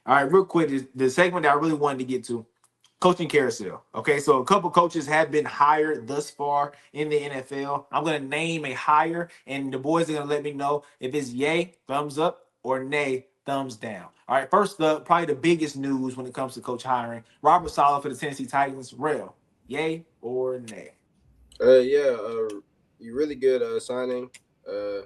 All right, real quick, the segment that I really wanted to get to, coaching carousel. Okay, so a couple coaches have been hired thus far in the NFL. I'm gonna name a hire, and the boys are gonna let me know if it's yay, thumbs up, or nay, thumbs down. All right, first up, probably the biggest news when it comes to coach hiring: Robert Saleh for the Tennessee Titans. Rell, yay or nay? Yeah, you really good signing. Uh,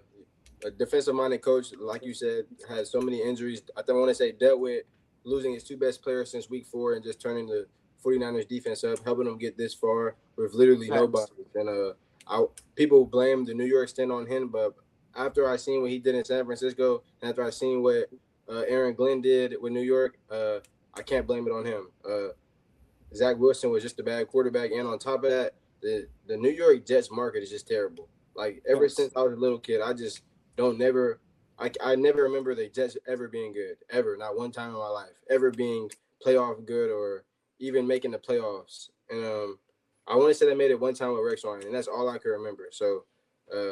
a defensive-minded coach, like you said, has so many injuries. I don't want to say dealt with losing his two best players since week 4 and just turning the 49ers defense up, helping them get this far with literally Facts. nobody. And people blame the New York stint on him, but after I seen what he did in San Francisco, and after I seen what Aaron Glenn did with New York, I can't blame it on him. Zach Wilson was just a bad quarterback, and on top of that, the New York Jets market is just terrible. Like ever Facts. since I was a little kid, I just don't never. I never remember the Jets ever being good, ever, not one time in my life, ever being playoff good or even making the playoffs. And I want to say they made it one time with Rex Ryan, and that's all I can remember. So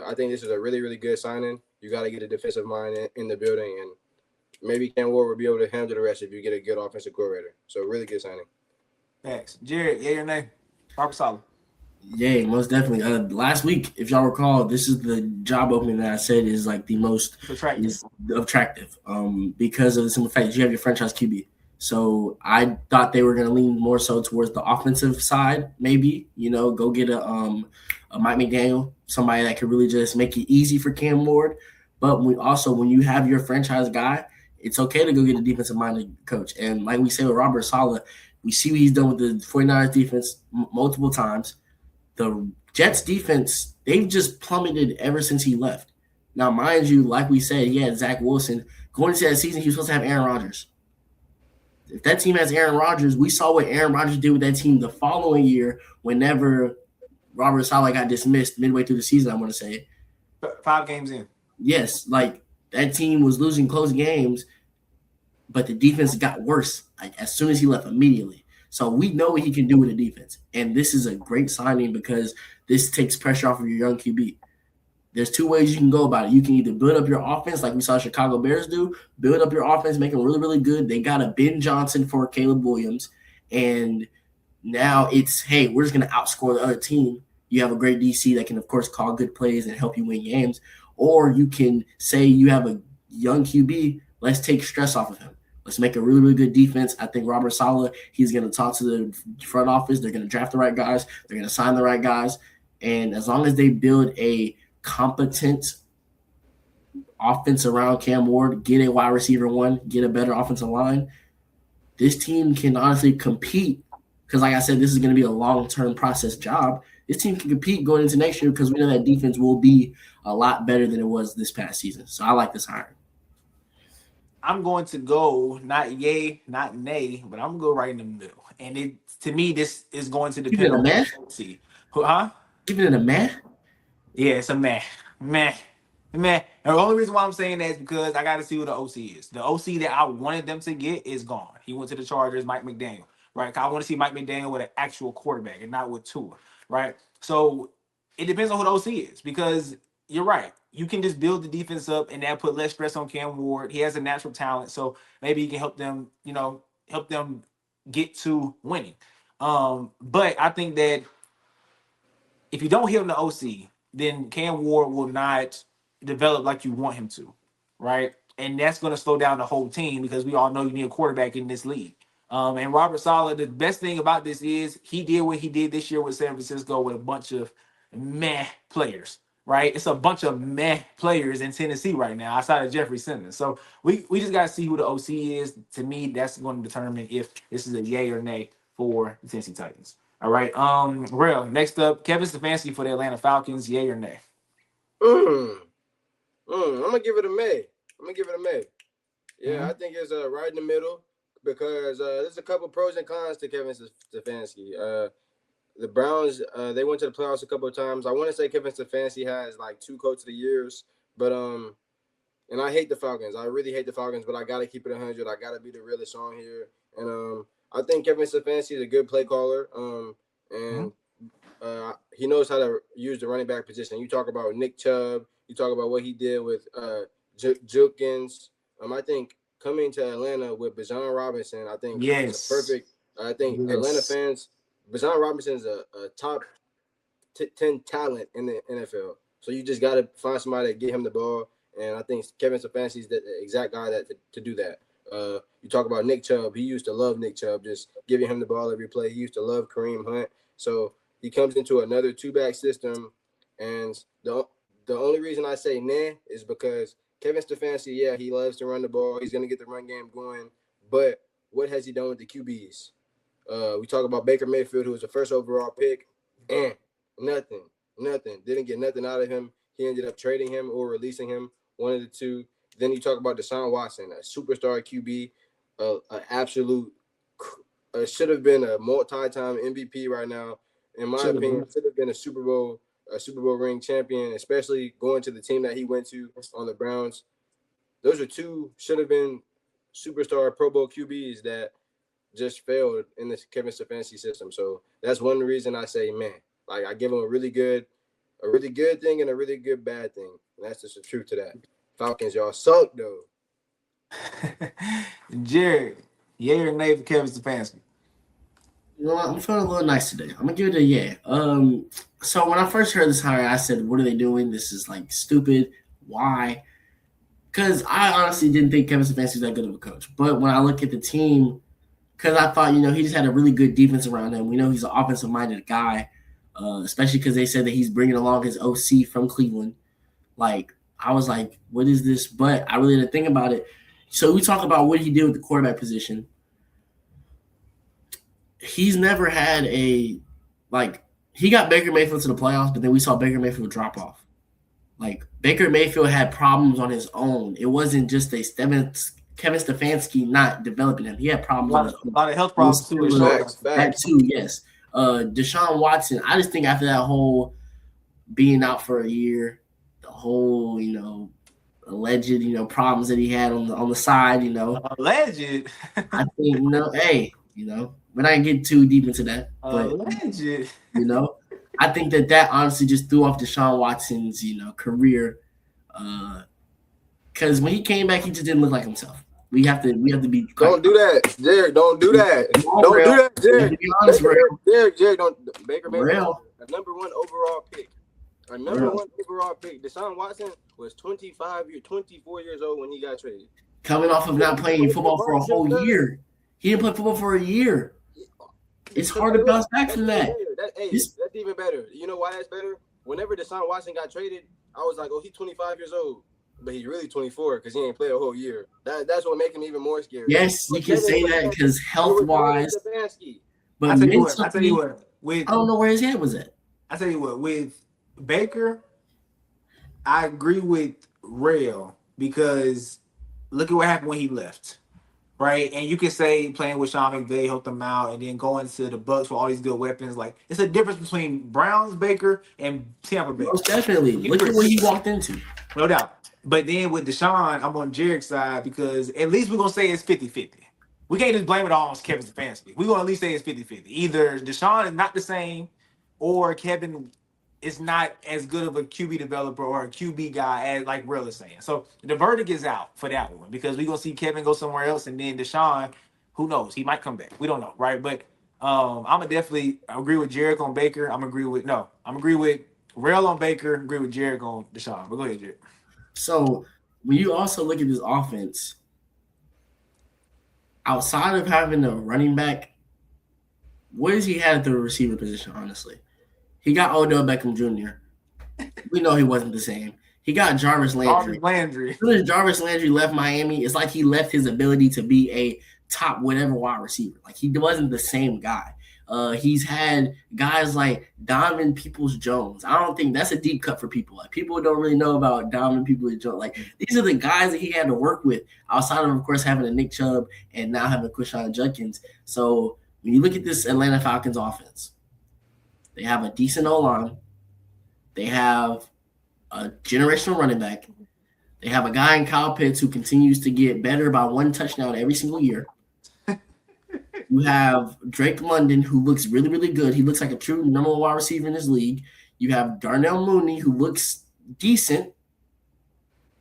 I think this is a really, really good signing. You got to get a defensive mind in the building, and maybe Cam Ward will be able to handle the rest if you get a good offensive coordinator. So really good signing. Facts. Jared, yay or nay? Robert Saleh. Yeah, most definitely. Last week, if y'all recall, this is the job opening that I said is like the most It's attractive. is attractive. Because of the simple fact that you have your franchise QB. So I thought they were going to lean more so towards the offensive side, maybe. Go get a Mike McDaniel, somebody that could really just make it easy for Cam Ward. But when you have your franchise guy, it's okay to go get a defensive minded coach. And like we say with Robert Saleh, we see what he's done with the 49ers defense multiple times. The Jets defense, they've just plummeted ever since he left. Now, mind you, like we said, he had Zach Wilson. Going into that season, he was supposed to have Aaron Rodgers. If that team has Aaron Rodgers, we saw what Aaron Rodgers did with that team the following year whenever Robert Saleh got dismissed midway through the season, I want to say. 5 games in. Yes, like that team was losing close games, but the defense got worse like as soon as he left immediately. So we know what he can do with the defense. And this is a great signing because this takes pressure off of your young QB. There's two ways you can go about it. You can either build up your offense like we saw Chicago Bears do, build up your offense, make them really, really good. They got a Ben Johnson for Caleb Williams. And now it's, hey, we're just going to outscore the other team. You have a great DC that can, of course, call good plays and help you win games. Or you can say you have a young QB, let's take stress off of him. Let's make a really, really good defense. I think Robert Saleh, he's going to talk to the front office. They're going to draft the right guys. They're going to sign the right guys. And as long as they build a competent offense around Cam Ward, get a wide receiver one, get a better offensive line, this team can honestly compete. Because like I said, this is going to be a long-term process job. This team can compete going into next year because we know that defense will be a lot better than it was this past season. So I like this hiring. I'm going to go not yay, not nay, but I'm gonna go right in the middle. And it to me, this is going to Giving depend it a on meh? what we see. Huh? Giving it a meh? Yeah, it's a meh, meh, meh. And the only reason why I'm saying that is because I got to see who the OC is. The OC that I wanted them to get is gone. He went to the Chargers, Mike McDaniel, right? I want to see Mike McDaniel with an actual quarterback and not with Tua, right? So it depends on who the OC is because you're right. You can just build the defense up and that put less stress on Cam Ward. He has a natural talent, so maybe he can help them, help them get to winning. But I think that if you don't hit him the OC, then Cam Ward will not develop like you want him to, right? And that's going to slow down the whole team because we all know you need a quarterback in this league. And Robert Saleh, the best thing about this is he did what he did this year with San Francisco with a bunch of meh players, right? It's a bunch of meh players in Tennessee right now outside of Jeffrey Simmons. So we just got to see who the OC is. To me, that's going to determine if this is a yay or nay for the Tennessee Titans. All right. Real. Next up, Kevin Stefanski for the Atlanta Falcons. Yay or nay? I'm gonna give it a May. I'm gonna give it a May. Yeah, Mhm. I think it's right in the middle because there's a couple pros and cons to Kevin Stefanski. The Browns, they went to the playoffs a couple of times. I want to say Kevin Stefanski has like 2 Coach of the Years, but and I hate the Falcons. I really hate the Falcons, but I gotta keep it 100. I gotta be the realest on here, and I think Kevin Stefanski is a good play caller. And he knows how to use the running back position. You talk about Nick Chubb. You talk about what he did with Jukins. I think coming to Atlanta with Bijan Robinson, I think Yes. it's a perfect. I think Yes. Atlanta fans, Bijan Robinson is a top 10 talent in the NFL. So you just got to find somebody to get him the ball. And I think Kevin Stefanski is the exact guy to do that. You talk about Nick Chubb. He used to love Nick Chubb, just giving him the ball every play. He used to love Kareem Hunt. So he comes into another two-back system. And the only reason I say nah is because Kevin Stefanski, yeah, he loves to run the ball. He's going to get the run game going. But what has he done with the QBs? We talk about Baker Mayfield, who was the first overall pick. And nothing. Didn't get nothing out of him. He ended up trading him or releasing him, one of the two. Then you talk about Deshaun Watson, a superstar QB, an absolute should have been a multi-time MVP right now. In my opinion, should have been a Super Bowl ring champion, especially going to the team that he went to on the Browns. Those are two should have been superstar Pro Bowl QBs that just failed in this Kevin Stefanski system. So that's one reason I say, man, like I give him a really good thing and a really good bad thing. And that's just the truth to that. Falcons, y'all suck though. Jerry, yay or nay for Kevin Stefanski? You know what? I'm feeling a little nice today. I'm gonna give it a yeah. So when I first heard this hire, I said, "What are they doing? This is like stupid. Why?" Because I honestly didn't think Kevin Stefanski was that good of a coach. But when I look at the team, because I thought, he just had a really good defense around him. We know he's an offensive-minded guy, especially because they said that he's bringing along his OC from Cleveland. Like, I was like, what is this? But I really didn't think about it. So we talk about what he did with the quarterback position. He's never had he got Baker Mayfield to the playoffs, but then we saw Baker Mayfield drop off. Like, Baker Mayfield had problems on his own. It wasn't just Kevin Stefanski not developing him. He had problems on his own. A lot of health problems too. That too, yes. Deshaun Watson, I just think after that whole being out for a year, the whole, alleged, problems that he had on the side, Alleged. I think, hey, we're not gonna get too deep into that. But alleged. I think that honestly just threw off Deshaun Watson's, career. Because when he came back, he just didn't look like himself. We have to be. Don't do that, Jerry. Don't do that. Don't do that, Jerry. To be honest, Jerry, don't. Baker Mayfield, a number one overall pick. A number one overall pick. Deshaun Watson was 24 years old when he got traded. Coming off of not playing football for a whole year. He didn't play football for a year. It's hard to bounce back from that. That's even better. You know why that's better? Whenever Deshaun Watson got traded, I was like, oh, he's 25 years old. But he's really 24 because he ain't played a whole year. That's what makes him even more scary. Yes, you can say that because health-wise. But I tell you what, I don't know where his head was at. I tell you what, with Baker, I agree with Rell because look at what happened when he left. Right, and you can say playing with Sean McVay helped them out, and then going to the Bucs with all these good weapons. Like, it's a difference between Browns Baker and Tampa Bay. Most definitely. Look at what he walked into. No doubt. But then with Deshaun, I'm on Jerrick's side because at least we're gonna say it's 50-50. We can't just blame it all on Kevin Stefanski. We're gonna at least say it's 50-50. Either Deshaun is not the same, or Kevin is not as good of a QB developer or a QB guy as like Rell is saying. So the verdict is out for that one because we're gonna see Kevin go somewhere else, and then Deshaun, who knows? He might come back. We don't know, right? But I'm gonna definitely agree with Jerrick on Baker. I'm agree with Rell on Baker. Agree with Jerrick on Deshaun. But go ahead, Jerrick. So when you also look at this offense, outside of having a running back, what has he had at the receiver position? Honestly. He got Odell Beckham Jr. We know he wasn't the same. He got Jarvis Landry. As soon as Jarvis Landry left Miami, it's like he left his ability to be a top whatever wide receiver. Like, he wasn't the same guy. He's had guys like Donovan Peoples-Jones. I don't think that's a deep cut for people. Like, people don't really know about Donovan Peoples-Jones. Like, these are the guys that he had to work with outside of course, having a Nick Chubb and now having Quinshon Judkins. So when you look at this Atlanta Falcons offense, they have a decent O-line. They have a generational running back. They have a guy in Kyle Pitts who continues to get better by one touchdown every single year. You have Drake London, who looks really, really good. He looks like a true number one wide receiver in this league. You have Darnell Mooney, who looks decent.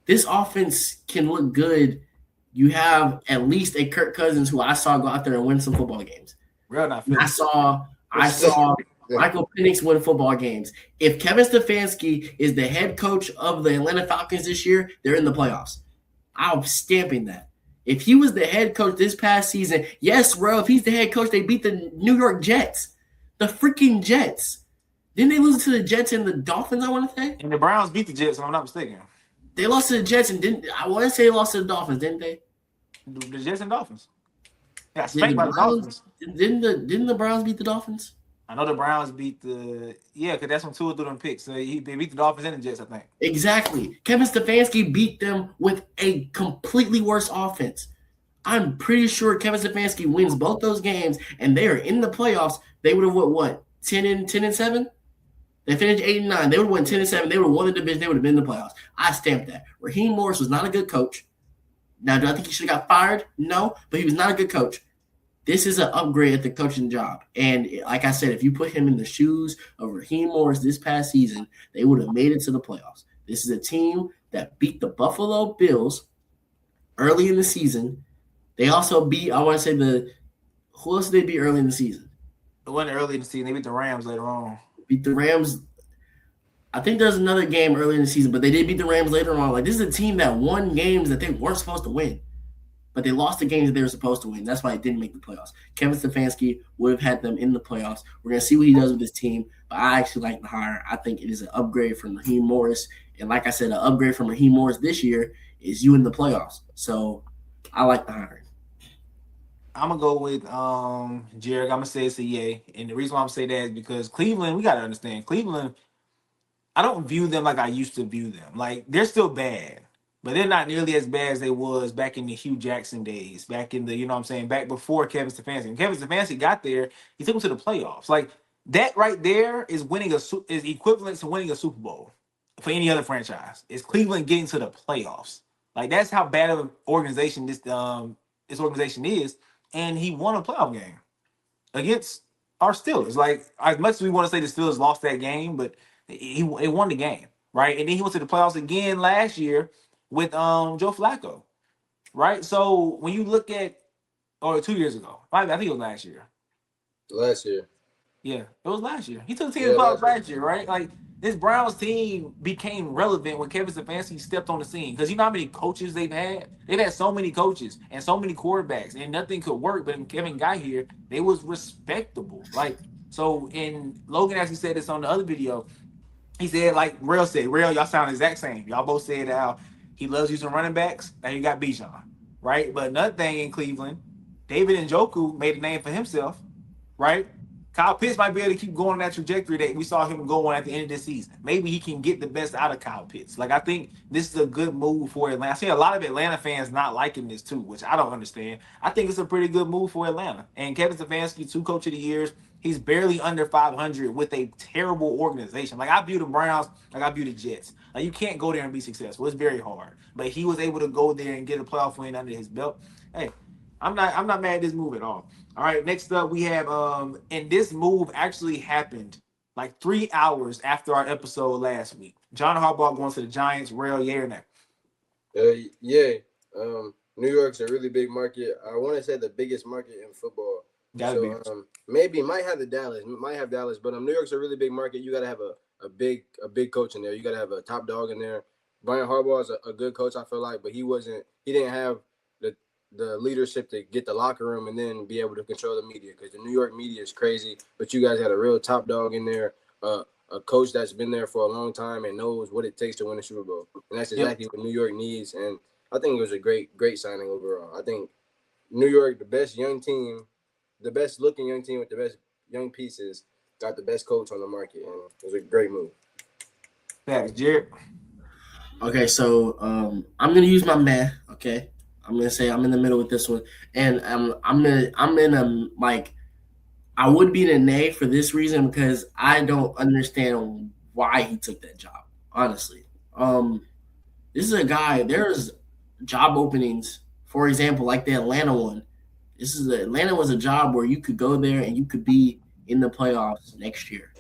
This offense can look good You have at least a Kirk Cousins who I saw go out there and win some football games. Real not I feeling. saw Michael Penix win football games. If Kevin Stefanski is the head coach of the Atlanta Falcons this year, they're in the playoffs. I'm stamping that. If he was the head coach this past season, yes, bro, if he's the head coach, they beat the New York Jets. The freaking Jets. Didn't they lose to the Jets and the Dolphins, I want to say? And the Browns beat the Jets, if I'm not mistaken. They lost to the Jets and I want to say they lost to the Dolphins, didn't they? The Jets and Dolphins. Yeah, spanked by the Dolphins. Didn't the Browns beat the Dolphins? I know the Browns beat because that's when Tua threw them picks. So they beat the Dolphins and the Jets, I think. Exactly. Kevin Stefanski beat them with a completely worse offense. I'm pretty sure Kevin Stefanski wins both those games and they are in the playoffs. They would have won what? 10-7? They finished 8-9. They would have won 10-7. They would have won the division. They would have been in the playoffs. I stamped that. Raheem Morris was not a good coach. Now, do I think he should have got fired? No, but he was not a good coach. This is an upgrade at the coaching job. And like I said, if you put him in the shoes of Raheem Morris this past season, they would have made it to the playoffs. This is a team that beat the Buffalo Bills early in the season. They also beat, I want to say who else did they beat early in the season? It wasn't early in the season. They beat the Rams later on. Beat the Rams. I think there's another game early in the season, but they did beat the Rams later on. Like, this is a team that won games that they weren't supposed to win. But they lost the games that they were supposed to win. That's why it didn't make the playoffs. Kevin Stefanski would have had them in the playoffs. We're going to see what he does with his team. But I actually like the hire. I think it is an upgrade from Raheem Morris. And like I said, an upgrade from Raheem Morris this year is you in the playoffs. So I like the hiring. I'm going to go with Jerrick. I'm going to say it's a yay. And the reason why I'm saying that is because Cleveland, we got to understand, Cleveland, I don't view them like I used to view them. Like, they're still bad. But they're not nearly as bad as they was back in the Hugh Jackson days, back in the, you know what I'm saying, back before Kevin Stefanski. When Kevin Stefanski got there, he took them to the playoffs. Like, that right there is is equivalent to winning a Super Bowl for any other franchise. It's Cleveland getting to the playoffs. Like, that's how bad of an organization this organization is. And he won a playoff game against our Steelers. Like, as much as we want to say the Steelers lost that game, but he won the game, right? And then he went to the playoffs again last year with Joe Flacco, right? So when you look at, or 2 years ago, I think it was last year. Last year. Yeah, it was last year. He took the team to the playoffs last year, right? Like, this Browns team became relevant when Kevin Stefanski stepped on the scene. Because you know how many coaches they've had? They've had so many coaches and so many quarterbacks, and nothing could work. But when Kevin got here, they was respectable. Like, so, and Logan actually said this on the other video. He said, like Rell said, y'all sound the exact same. Y'all both said how he loves using running backs. Now you got Bijan, right? But another thing in Cleveland, David Njoku made a name for himself, right? Kyle Pitts might be able to keep going on that trajectory that we saw him go on at the end of this season. Maybe he can get the best out of Kyle Pitts. Like, I think this is a good move for Atlanta. I see a lot of Atlanta fans not liking this too, which I don't understand. I think it's a pretty good move for Atlanta. And Kevin Stefanski, 2 Coach of the Years, he's barely under 500 with a terrible organization. Like, I view the Browns like I view the Jets. Like, you can't go there and be successful. It's very hard. But he was able to go there and get a playoff win under his belt. Hey, I'm not mad at this move at all. All right, next up we have and this move actually happened like 3 hours after our episode last week. John Harbaugh going to the Giants. Rell, yay or nay? Yeah. New York's a really big market. I want to say the biggest market in football. Gotta be. Maybe might have Dallas, but New York's a really big market. You got to have a big coach in there. You got to have a top dog in there. Brian Harbaugh is a good coach, I feel like, but he didn't have the leadership to get the locker room and then be able to control the media, because the New York media is crazy. But you guys had a real top dog in there, a coach that's been there for a long time and knows what it takes to win a Super Bowl. And that's exactly what New York needs. And I think it was a great signing overall. I think New York, the best young team, the best looking young team with the best young pieces, got the best coach on the market. And it was a great move. Thanks, Jerrick. Okay, so I'm going to use my math, okay? I'm gonna say I'm in the middle with this one, and I'm in a, like, I would be in a nay for this reason, because I don't understand why he took that job. Honestly, this is a guy. There's job openings, for example, like the Atlanta one. Atlanta was a job where you could go there and you could be in the playoffs next year.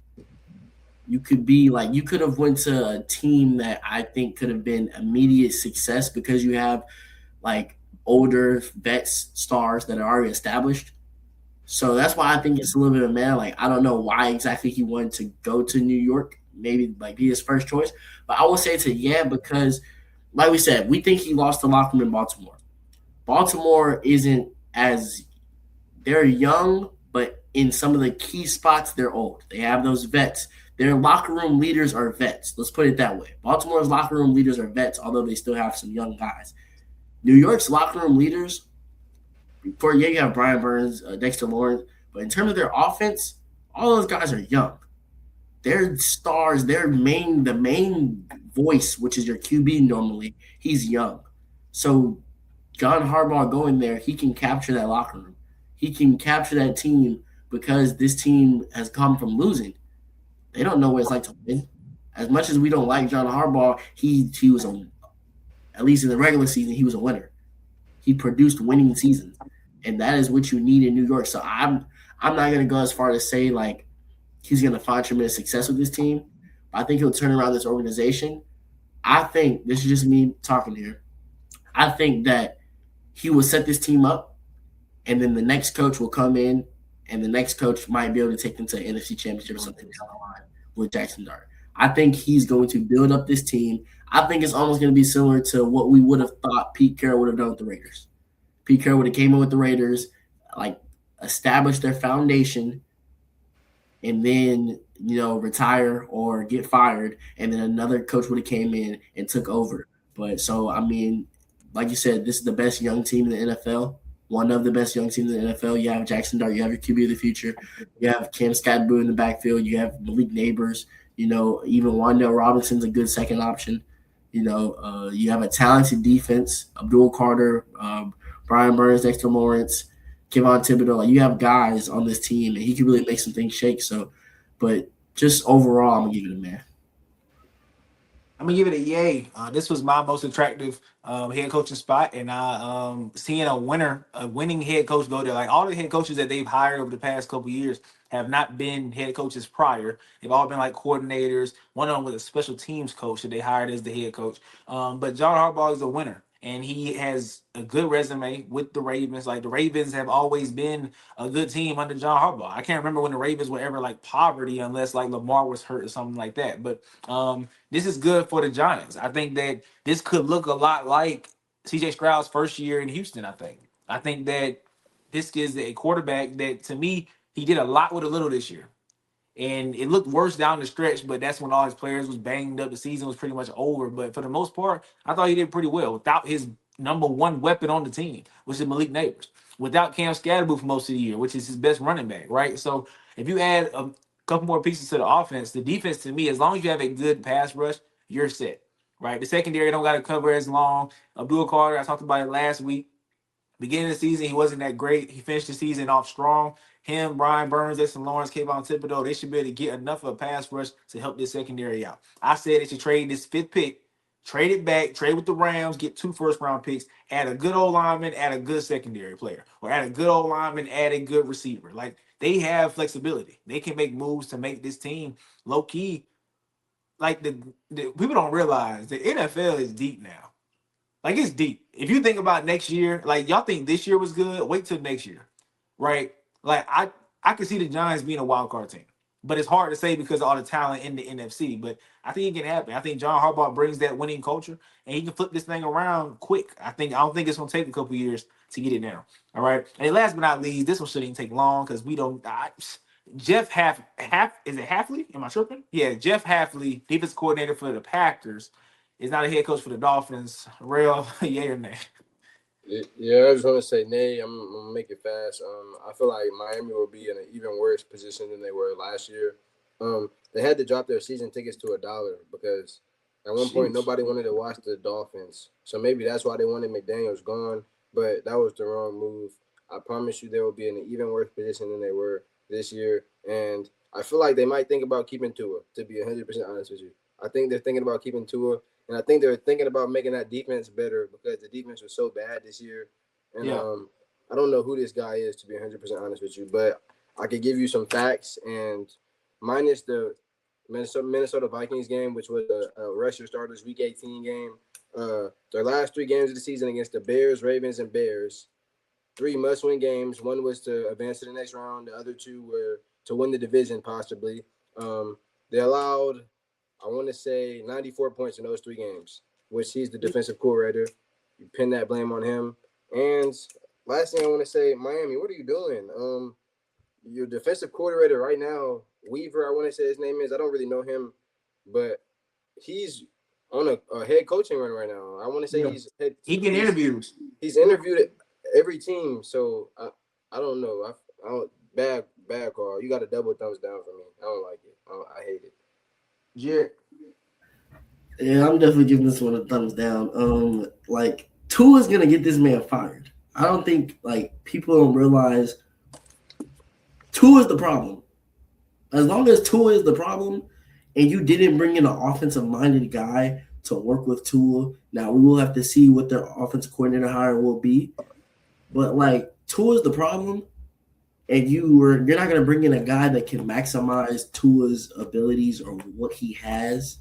You could have went to a team that I think could have been immediate success, because you have like older vets stars that are already established. So that's why I think it's a little bit of man. Like I don't know why exactly he wanted to go to New York, maybe like be his first choice. But I will say to yeah, because like we said, we think he lost the locker room in Baltimore. Baltimore isn't as they're young, but in some of the key spots they're old. They have those vets. Their locker room leaders are vets. Let's put it that way. Baltimore's locker room leaders are vets, although they still have some young guys. New York's locker room leaders, for yeah, you have Brian Burns, Dexter Lawrence, but in terms of their offense, all those guys are young. They're stars. The main voice, which is your QB normally, he's young. So John Harbaugh going there, he can capture that locker room. He can capture that team because this team has come from losing. They don't know what it's like to win. As much as we don't like John Harbaugh, he was at least in the regular season, he was a winner. He produced winning seasons, and that is what you need in New York. So I'm not gonna go as far to say like he's gonna find tremendous success with this team. I think he'll turn around this organization. I think this is just me talking here. I think that he will set this team up, and then the next coach will come in, and the next coach might be able to take them to an NFC Championship or something down the line with Jackson Dart. I think he's going to build up this team. I think it's almost going to be similar to what we would have thought Pete Carroll would have done with the Raiders. Pete Carroll would have came in with the Raiders, like established their foundation, and then retire or get fired, and then another coach would have came in and took over. But so I mean, like you said, this is the best young team in the NFL. One of the best young teams in the NFL. You have Jackson Dart. You have your QB of the future. You have Cam Skadboo in the backfield. You have Malik Neighbors. Even Wandale Robinson's a good second option. You have a talented defense. Abdul Carter, Brian Burns, Dexter Lawrence, Kevon Thibodeau. Like you have guys on this team, and he can really make some things shake. So, but just overall, I'm gonna give it a man. I'm gonna give it a yay. This was my most attractive head coaching spot, and seeing a winning head coach go there. Like all the head coaches that they've hired over the past couple years have not been head coaches prior. They've all been like coordinators. One of them was a special teams coach that they hired as the head coach. But John Harbaugh is a winner, and he has a good resume with the Ravens. Like the Ravens have always been a good team under John Harbaugh. I can't remember when the Ravens were ever like poverty unless like Lamar was hurt or something like that. But this is good for the Giants. I think that this could look a lot like CJ Stroud's first year in Houston. I think that this is a quarterback that to me he did a lot with a little this year. And it looked worse down the stretch, but that's when all his players was banged up. The season was pretty much over. But for the most part, I thought he did pretty well without his number one weapon on the team, which is Malik Neighbors. Without Cam Skadboo for most of the year, which is his best running back, right? So if you add a couple more pieces to the offense, the defense to me, as long as you have a good pass rush, you're set, right? The secondary don't got to cover as long. Abdul Carter, I talked about it last week. Beginning of the season, he wasn't that great. He finished the season off strong. Him, Brian Burns, Dexter Lawrence, Kayvon Thibodeau, they should be able to get enough of a pass rush to help this secondary out. I said they should trade this fifth pick, trade it back, trade with the Rams, get 2 first-round picks, add a good old lineman, add a good secondary player, or add a good old lineman, add a good receiver. Like, they have flexibility. They can make moves to make this team low-key. Like, the people don't realize the NFL is deep now. Like it's deep. If you think about next year, like y'all think this year was good, wait till next year, right? Like I could see the Giants being a wild card team, but it's hard to say because of all the talent in the NFC. But I think it can happen. I think John Harbaugh brings that winning culture, and he can flip this thing around quick. I don't think it's gonna take a couple years to get it down. All right. And last but not least, this one shouldn't even take long because we don't. Jeff is it Halfley? Am I tripping? Yeah, Jeff Halfley, defense coordinator for the Packers is not a head coach for the Dolphins. Rell, yay or nay? Yeah, I just want to say nay. I'm gonna make it fast. I feel like Miami will be in an even worse position than they were last year. They had to drop their season tickets to $1 because at one point nobody wanted to watch the Dolphins. So maybe that's why they wanted McDaniels gone. But that was the wrong move. I promise you, they will be in an even worse position than they were this year. And I feel like they might think about keeping Tua. To be 100% honest with you, I think they're thinking about keeping Tua. And I think they're thinking about making that defense better because the defense was so bad this year. And I don't know who this guy is, to be 100% honest with you. But I could give you some facts. And minus the Minnesota Vikings game, which was a rusher starters week 18 game, Their last 3 games of the season against the Bears, Ravens, and Bears. 3 must-win games. One was to advance to the next round. The other 2 were to win the division, possibly. They allowed, I want to say, 94 points in those 3 games, which he's the defensive coordinator. You pin that blame on him. And last thing I want to say, Miami, what are you doing? Your defensive coordinator right now, Weaver, I want to say his name is. I don't really know him, but he's on a head coaching run right now. I want to say he getting interviews. He's interviewed every team, so I don't know. I don't bad call. You got a double thumbs down for me. I don't like it. I hate it. Yeah. Yeah, I'm definitely giving this one a thumbs down. Like Tua's gonna get this man fired. I don't think people don't realize Tua is the problem. As long as Tua is the problem, and you didn't bring in an offensive-minded guy to work with Tua, now we will have to see what their offensive coordinator hire will be. But Tua is the problem, and you're not gonna bring in a guy that can maximize Tua's abilities or what he has.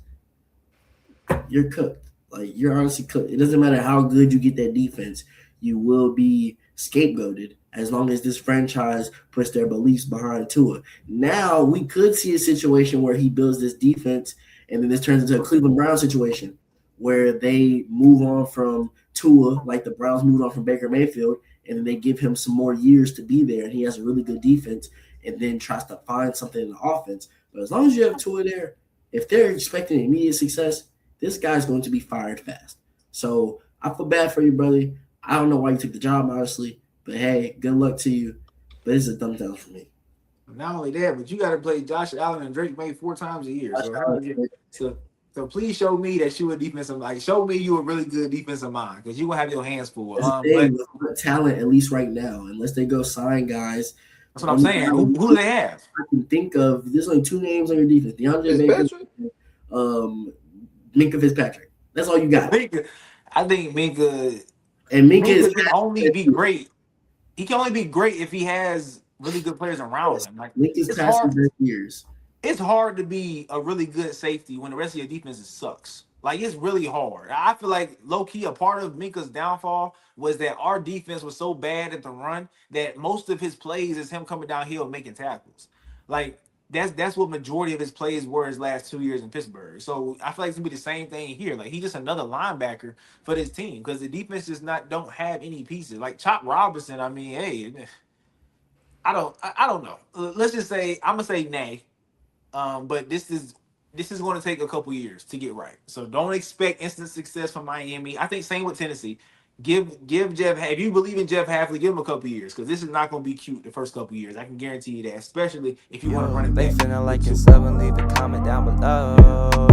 You're cooked. You're honestly cooked. It doesn't matter how good you get that defense, you will be scapegoated as long as this franchise puts their beliefs behind Tua. Now we could see a situation where he builds this defense, and then this turns into a Cleveland Browns situation where they move on from Tua, like the Browns moved on from Baker Mayfield, and then they give him some more years to be there, and he has a really good defense, and then tries to find something in the offense. But as long as you have Tua there, if they're expecting immediate success, this guy's going to be fired fast. So I feel bad for you, brother. I don't know why you took the job, honestly. But hey, good luck to you. But it's a thumbs down for me. Not only that, but you got to play Josh Allen and Drake May 4 times a year. So please show me that you a defensive, show me you a really good defensive mind, because you will have your hands full. But talent, at least right now, unless they go sign guys. That's what I'm saying. Who do they have? I can think of. There's only 2 names on your defense: DeAndre Baker, Minkah Fitzpatrick. That's all you got. I think Minkah can only be great. He can only be great if he has really good players around him. It's hard to be a really good safety when the rest of your defense sucks. It's really hard. I feel like low-key a part of Minkah's downfall was that our defense was so bad at the run that most of his plays is him coming downhill and making tackles. That's what majority of his plays were his last 2 years in Pittsburgh. So I feel like it's gonna be the same thing here. He's just another linebacker for this team because the defense don't have any pieces. Chop Robinson, hey, I don't know. Let's just say I'm gonna say nay. But this is going to take a couple years to get right. So don't expect instant success from Miami. I think same with Tennessee. Give Jeff. If you believe in Jeff Hafley, give him a couple years, because this is not going to be cute the first couple years. I can guarantee you that, especially if you want to run it back. Feeling like it's 7, leave a comment down below.